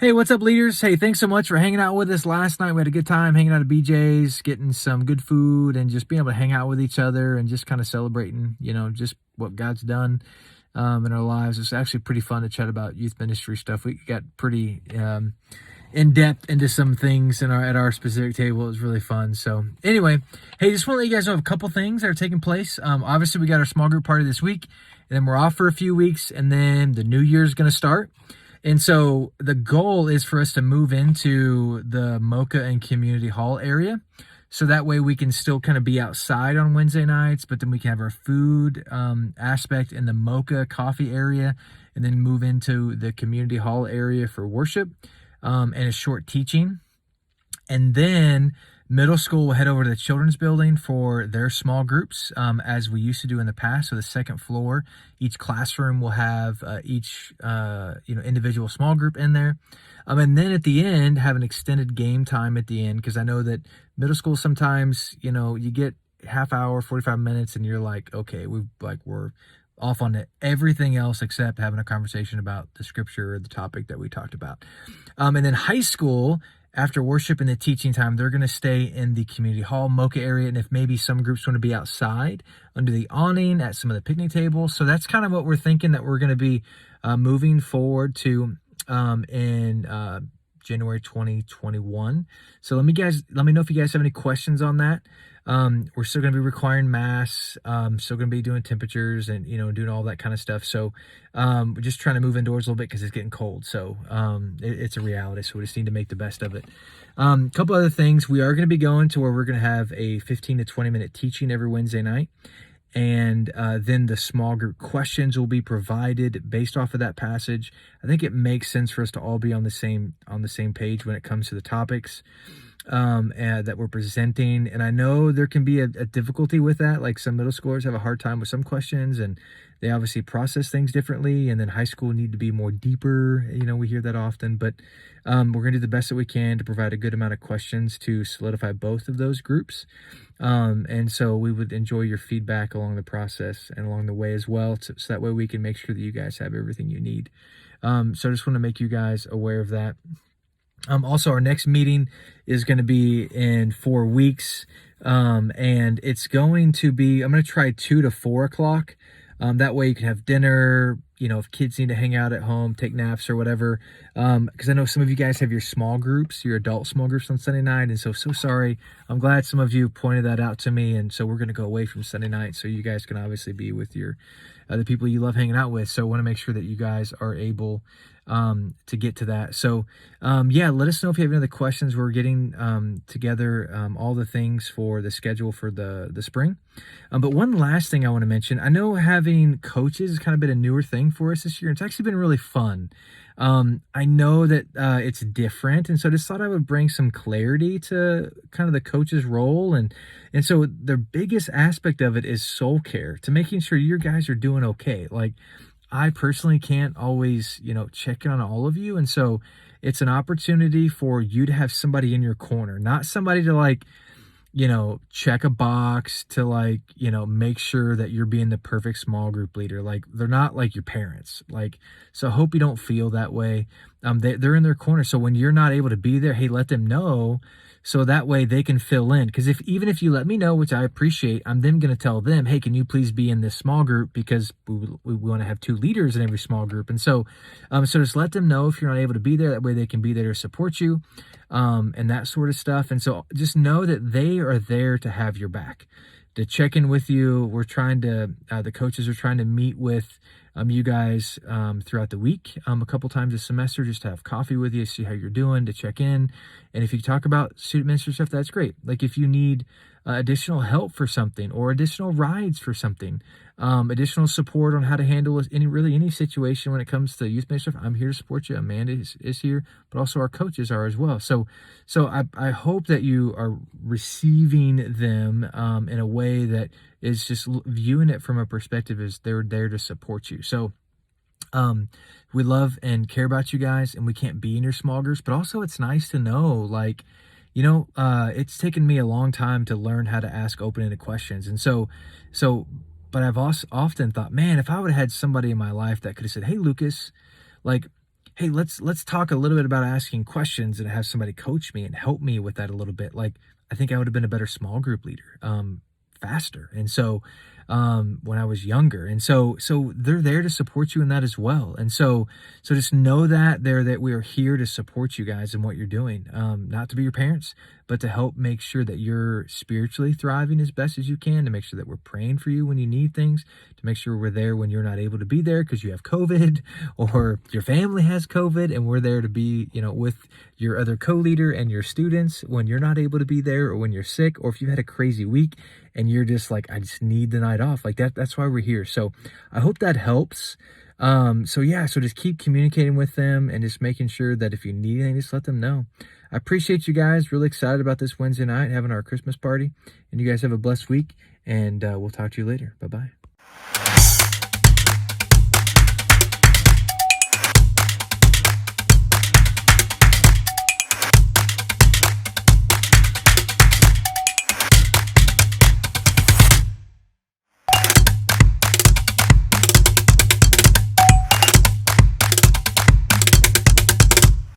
Hey, what's up, leaders? Hey, thanks so much for hanging out with us last night. We had a good time hanging out at BJ's, getting some good food, and just being able to hang out with each other and just kind of celebrating, just what God's done in our lives. It's actually pretty fun to chat about youth ministry stuff. We got pretty in depth into some things at our specific table. It was really fun. So anyway, hey, just want to let you guys know of a couple things that are taking place. Obviously, we got our small group party this week, and then we're off for a few weeks, and then the new year is going to start. And so the goal is for us to move into the Mocha and Community Hall area. So that way we can still kind of be outside on Wednesday nights, but then we can have our food aspect in the Mocha coffee area, and then move into the Community Hall area for worship and a short teaching. And then middle school will head over to the children's building for their small groups, as we used to do in the past. So the second floor, each classroom will have each individual small group in there. And then at the end, have an extended game time at the end, because I know that middle school sometimes, you get half hour, 45 minutes, and you're like, okay, we're off on everything else except having a conversation about the scripture or the topic that we talked about. And then high school, after worship and the teaching time, they're going to stay in the community hall, Mocha area. And if maybe some groups want to be outside under the awning at some of the picnic tables. So that's kind of what we're thinking that we're going to be moving forward to in January 2021. So let me know if you guys have any questions on that. We're still going to be requiring masks, still going to be doing temperatures and, doing all that kind of stuff. So we're just trying to move indoors a little bit because it's getting cold. So it's a reality. So we just need to make the best of it. A couple other things. We are going to be going to where we're going to have a 15 to 20 minute teaching every Wednesday night. And then the small group questions will be provided based off of that passage. I think it makes sense for us to all be on the same page when it comes to the topics that we're presenting. And I know there can be a difficulty with that. Like some middle schoolers have a hard time with some questions, and they obviously process things differently. And then high school need to be more deeper. We hear that often, but we're going to do the best that we can to provide a good amount of questions to solidify both of those groups. And so we would enjoy your feedback along the process and along the way as well, so that way we can make sure that you guys have everything you need. So I just want to make you guys aware of that. Also, our next meeting is going to be in 4 weeks, and it's going to be, I'm going to try 2 to 4 o'clock. That way you can have dinner, if kids need to hang out at home, take naps or whatever. Because I know some of you guys have your small groups, your adult small groups on Sunday night. And so sorry. I'm glad some of you pointed that out to me. And so we're going to go away from Sunday night so you guys can obviously be with the people you love hanging out with. So I want to make sure that you guys are able to get to that. So let us know if you have any other questions. We're getting together all the things for the schedule for the spring. But one last thing I want to mention, I know having coaches has kind of been a newer thing for us this year. It's actually been really fun. I know that it's different, and so I just thought I would bring some clarity to kind of the coach's role. And so the biggest aspect of it is soul care, to making sure your guys are doing okay. Like, I personally can't always, check in on all of you. And so it's an opportunity for you to have somebody in your corner, not somebody to check a box to make sure that you're being the perfect small group leader. Like, they're not like your parents. So I hope you don't feel that way. They're in their corner. So when you're not able to be there, hey, let them know. So that way they can fill in. Because even if you let me know, which I appreciate, I'm then going to tell them, hey, can you please be in this small group? Because we want to have 2 leaders in every small group. And so just let them know if you're not able to be there. That way they can be there to support you and that sort of stuff. And so just know that they are there to have your back, to check in with you. We're trying to, the coaches are trying to meet with you guys throughout the week, a couple times a semester, just to have coffee with you, see how you're doing, to check in. And if you talk about student ministry stuff, that's great. Like, if you need additional help for something, or additional rides for something, additional support on how to handle any situation when it comes to youth ministry, I'm here to support you. Amanda is here, but also our coaches are as well. So I hope that you are receiving them in a way that is just viewing it from a perspective as they're there to support you. So we love and care about you guys, and we can't be in your small groups, but also it's nice to know, it's taken me a long time to learn how to ask open-ended questions. And but I've also often thought, man, if I would have had somebody in my life that could have said, hey, Lucas, hey, let's talk a little bit about asking questions and have somebody coach me and help me with that a little bit. Like, I think I would have been a better small group leader, faster. And so, when I was younger, and so they're there to support you in that as well. And so just know that that we are here to support you guys in what you're doing. Not to be your parents, but to help make sure that you're spiritually thriving as best as you can, to make sure that we're praying for you when you need things, to make sure we're there when you're not able to be there because you have COVID or your family has COVID, and we're there to be, with your other co-leader and your students when you're not able to be there, or when you're sick, or if you had a crazy week and you're just like, I just need the night off. Like that's why we're here. So I hope that helps. So yeah, so just keep communicating with them and just making sure that if you need anything, just let them know. I appreciate you guys. Really excited about this Wednesday night, having our Christmas party, and you guys have a blessed week, and we'll talk to you later. Bye-bye.